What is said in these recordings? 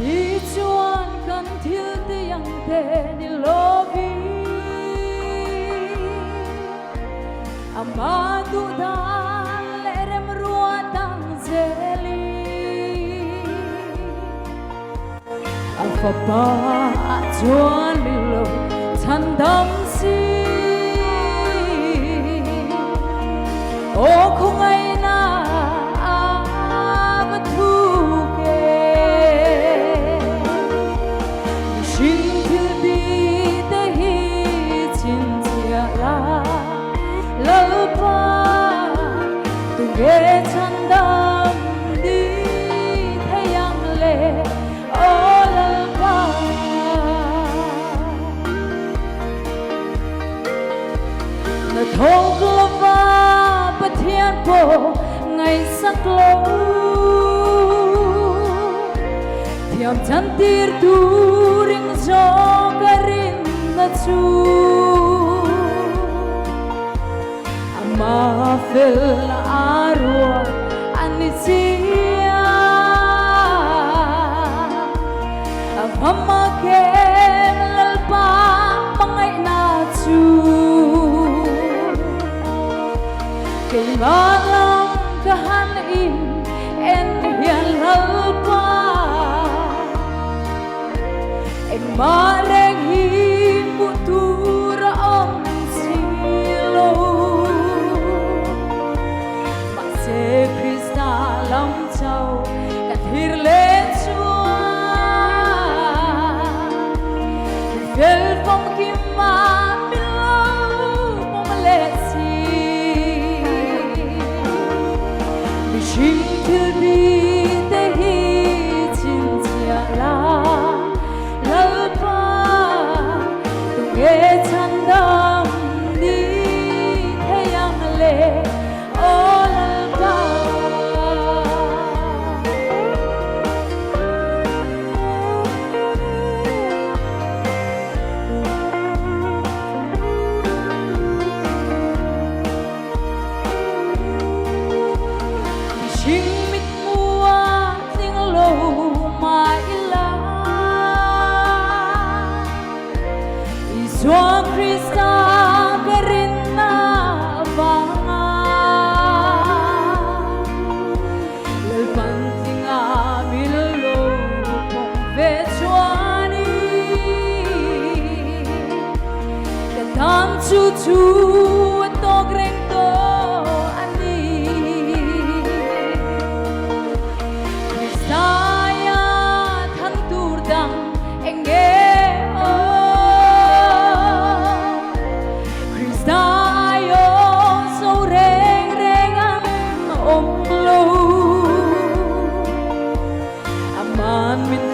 đi chuan kan thil te yang te ni lovi amadu dan lerem ruatang zeli afapa chuan milo thandam si o khungai na avatu ke shin thil bi te hi chin chia la lalpa tu ge chandam di thayang le o lalpa na thong lova thiên bộ ngày sắc lâu thiam chan tir tu ring zo karin na chu ama fel arwa anisia avama ke lalpa mangai na chu kay malam kahanin en yan lalpa en mareng himutura ang silo magse Krista lam chau kathir le chua fel phong kim ma shin thil bi te hi chin chia la lalpa tu ge chandam ni thayang le o lalpa shin mit mua ting lo mai la iswa Krista karinna vanga lel pantinga millo ve chuani katam chu chu to greng to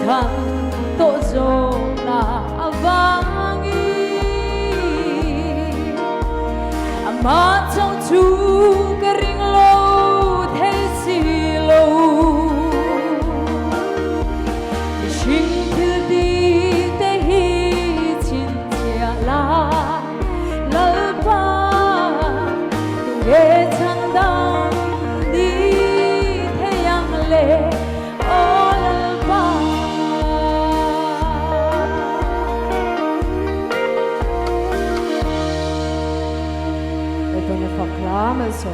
kan to zo na avangi ama chong chu karing lo thei si lo shin thil di te hi chin chia la lalpa tu ge chandam di thayang le Verklame så